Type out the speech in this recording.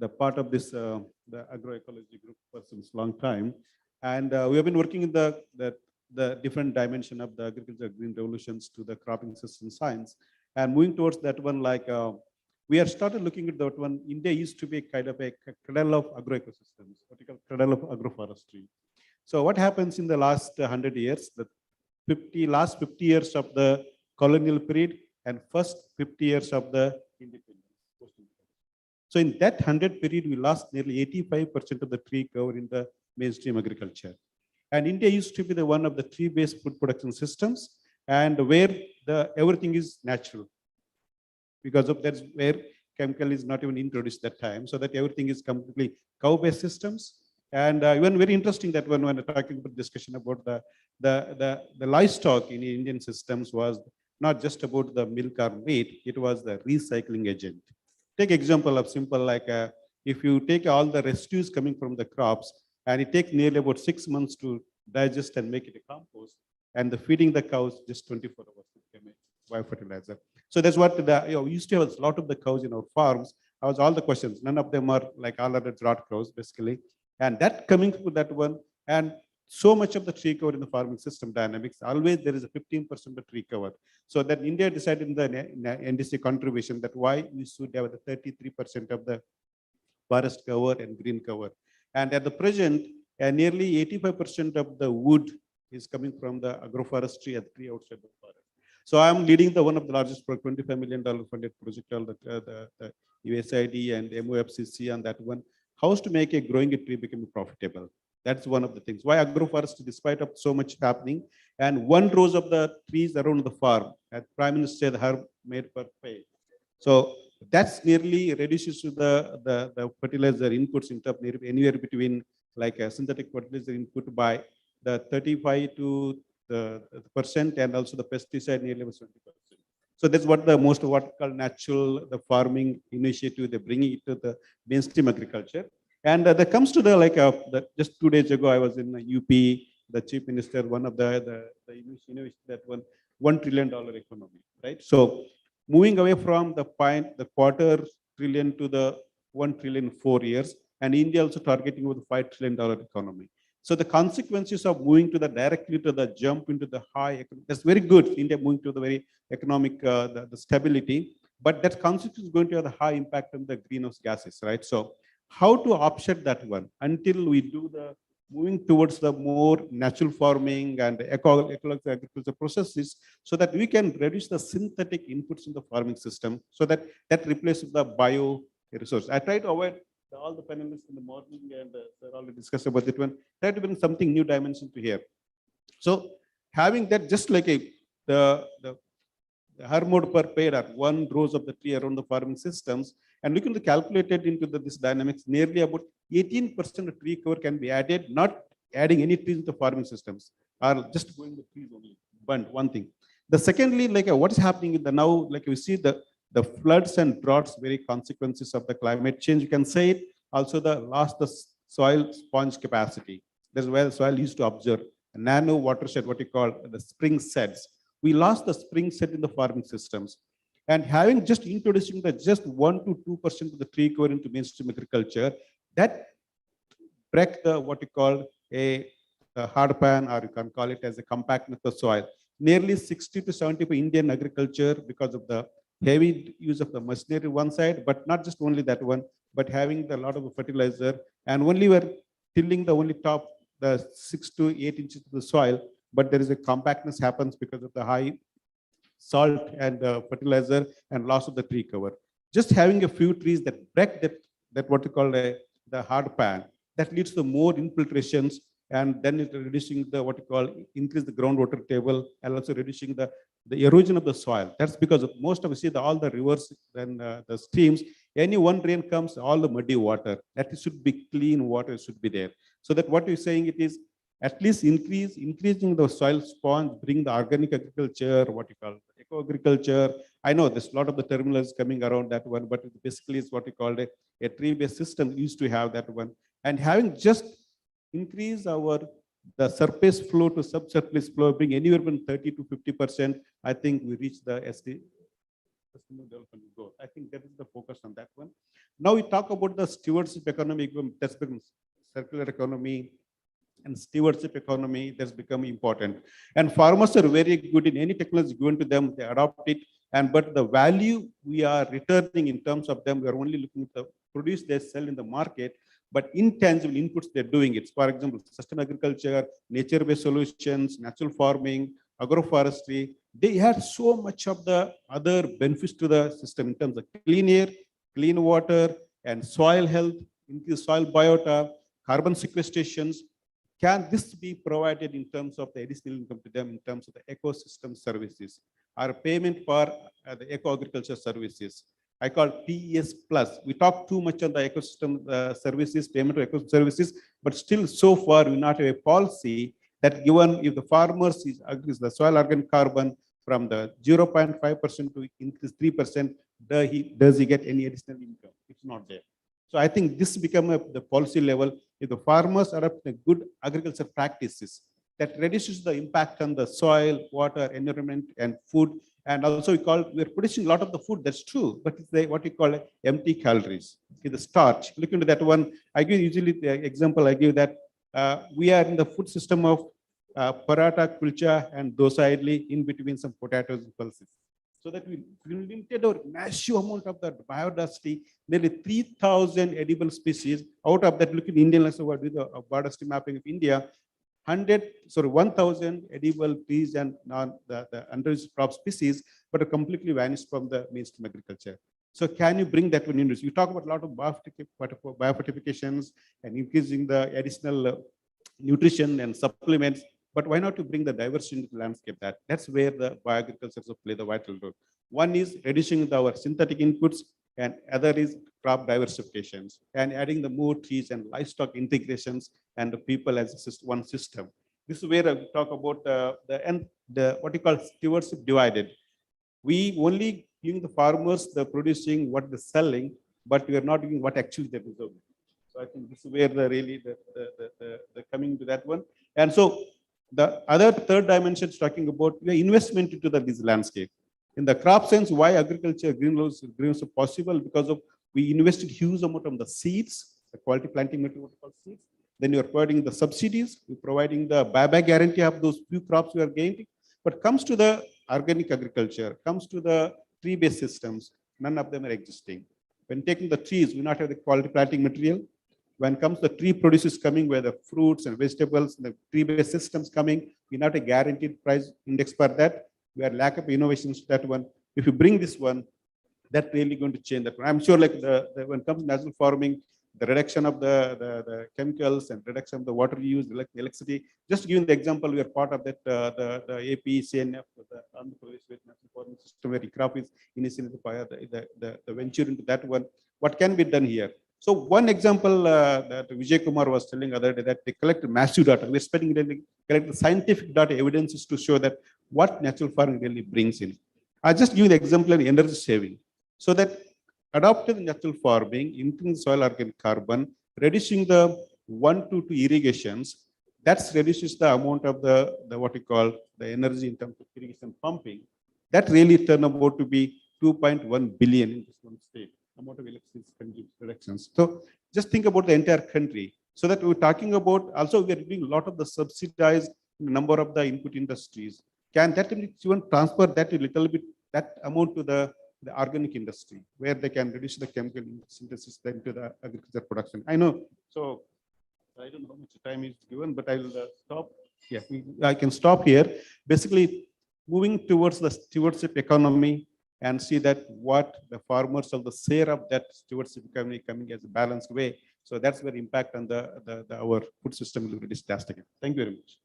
the part of this the agroecology group for since long time, and we have been working in the different dimension of the agriculture green revolutions to the cropping system science, and moving towards that one. Like we are started looking at that one. India used to be kind of a cradle of agroecosystems, what you call cradle of agroforestry. So what happens in the last 100 years? The last 50 years of the colonial period and first 50 years of the independence. So in that 100 period, we lost nearly 85% of the tree cover in the mainstream agriculture. And India used to be the one of the tree-based food production systems, and where everything is natural. Because of that's where chemical is not even introduced that time, so that everything is completely cow-based systems. And even very interesting that when we're talking about discussion about the livestock in Indian systems was not just about the milk or meat, it was the recycling agent. Take example of simple like if you take all the residues coming from the crops and it takes nearly about 6 months to digest and make it a compost, and the feeding the cows just 24 hours to become a biofertilizer. So that's what we used to have a lot of the cows in our farms. I was all the questions. None of them are like all other drought cows, basically. And that coming to that one, and so much of the tree cover in the farming system dynamics, always there is a 15% of tree cover. So that India decided in the NDC contribution that why we should have the 33% of the forest cover and green cover. And at the present, nearly 85% of the wood is coming from the agroforestry and tree outside the forest. So I'm leading the one of the largest $25 million funded project, the USAID and MOFCC on that one. How to make a growing a tree become profitable. That's one of the things. Why agroforestry, despite of so much happening, and 1 rows of the trees around the farm, as Prime Minister said, herb made per pay. So that's nearly reduces to the fertilizer inputs in terms anywhere between like a synthetic fertilizer input by the 35 to the percent, and also the pesticide nearly 70%. So that's what the most what called natural the farming initiative, they're bringing it to the mainstream agriculture. And that comes to the like just 2 days ago, I was in UP, the chief minister, one of the innovation that $1 trillion economy, right? So moving away from the quarter trillion to the 1 trillion 4 years, and India also targeting with $5 trillion economy. So the consequences of moving to the directly to the jump into the high, that's very good. India moving to the very economic the stability, but that consequence is going to have a high impact on the greenhouse gases, right? So how to offset that one until we do the moving towards the more natural farming and ecological agriculture processes, so that we can reduce the synthetic inputs in the farming system, so that replaces the bio resource. I try to avoid all the panelists in the morning, and already discussed about it one. Try to bring something new dimension to here. So having that, just like the herb mode per paid are 1 rows of the tree around the farming systems, and looking to calculated into this dynamics, nearly about 18% of tree cover can be added, not adding any trees to the farming systems, or just going the trees only. But one thing. The secondly, like what is happening in the now, like we see the floods and droughts, very consequences of the climate change. You can say it. Also, the soil sponge capacity. That's where the soil used to observe a nano watershed, what you call the spring sets. We lost the spring set in the farming systems. And having just introducing the just 1 to 2% of the tree cover into mainstream agriculture, that break the what you call a hard pan, or you can call it as a compactness of soil. Nearly 60 to 70 for Indian agriculture, because of the heavy use of the machinery one side, but not just only that one, but having a lot of fertilizer, and only we're tilling the only top the 6 to 8 inches of the soil, but there is a compactness happens because of the high salt and fertilizer and loss of the tree cover. Just having a few trees that break that what you call the hard pan, that leads to more infiltrations, and then it reducing the what you call increase the groundwater table, and also reducing the erosion of the soil. That's because of most of you see all the rivers and the streams. Any one rain comes, all the muddy water. That should be clean water should be there. So that what you're saying it is at least increasing the soil sponge, bring the organic agriculture, what you call eco agriculture. I know there's a lot of the terminals coming around that one, but basically it's what you call a tree-based system used to have that one, and having just increase the surface flow to subsurface flow, bring anywhere from 30 to 50%. I think we reach the sustainable development goal. I think that is the focus on that one. Now we talk about the stewardship economy, that's become circular economy and stewardship economy that's become important. And farmers are very good in any technology given to them, they adopt it. And but the value we are returning in terms of them, we are only looking at the produce they sell in the market, but intangible inputs they're doing it. For example, sustainable agriculture, nature-based solutions, natural farming, agroforestry, they had so much of the other benefits to the system in terms of clean air, clean water, and soil health, increased soil biota, carbon sequestrations. Can this be provided in terms of the additional income to them in terms of the ecosystem services or payment for the eco-agriculture services? I call PES plus. We talk too much on the ecosystem services, payment to ecosystem services, but still so far we not have a policy that given if the farmers is agrees the soil organic carbon from the 0.5% to increase 3%, does he get any additional income? It's not there. So I think this become the policy level. If the farmers adopt the good agriculture practices, that reduces the impact on the soil, water, environment, and food. And also we're producing a lot of the food, that's true, but it's what we call empty calories. It's the starch. Look into that one. I give usually the example I give that we are in the food system of paratha, kulcha, and dosa idli, in between some potatoes and pulses. So that we limited our massive amount of the biodiversity, nearly 3,000 edible species. Out of that, look at Indian with the biodiversity mapping of India, 1,000 edible trees and the underused crop species, but are completely vanished from the mainstream agriculture. So can you bring that one in? You talk about a lot of biofortifications and increasing the additional nutrition and supplements, but why not to bring the diversity into the landscape? That's where the bioagriculture play the vital role. One is reducing our synthetic inputs, and other is crop diversifications and adding the more trees and livestock integrations and the people as one system. This is where I talk about the what you call stewardship divided. We only giving the farmers the producing what they're selling, but we are not giving what actually they deserve. So I think this is where the coming to that one. And so the other third dimension is talking about the investment into this landscape. In the crop sense, why agriculture greenhouse is possible? Because of we invested huge amount of the seeds, the quality planting material called seeds. Then you're providing the subsidies, you're providing the buyback guarantee of those few crops we are gaining. But comes to the organic agriculture, comes to the tree-based systems, none of them are existing. When taking the trees, we not have the quality planting material. When comes the tree produces coming, where the fruits and vegetables, the tree-based systems coming, we not a guaranteed price index for that. We are lack of innovations to that one. If you bring this one, that really going to change that one. I'm sure like when it comes to natural farming, the reduction of the chemicals and reduction of the water use, the electricity. Just giving the example, we are part of that the AP, CNF, the Andhra Pradesh National Farming System, where ICRAP is initially the venture into that one. What can be done here? So one example that Vijay Kumar was telling other day, that they collect massive data. We're spending collect the scientific data evidences to show that what natural farming really brings in. I just give the example of energy saving. So that adopted natural farming, increasing soil organic carbon, reducing the 1 to 2 irrigations, that reduces the amount of the what we call the energy in terms of irrigation pumping. That really turned out to be 2.1 billion in this one state, amount of electricity reductions. So just think about the entire country. So that we're talking about, also we are doing a lot of the subsidized number of the input industries. Can that even transfer that a little bit, that amount to the organic industry, where they can reduce the chemical synthesis into the agriculture production? I know, so I don't know how much time is given, but I'll stop. Yeah, I can stop here. Basically, moving towards the stewardship economy and see that what the farmers of the share of that stewardship economy coming as a balanced way. So that's where impact on our food system will be drastic. Thank you very much.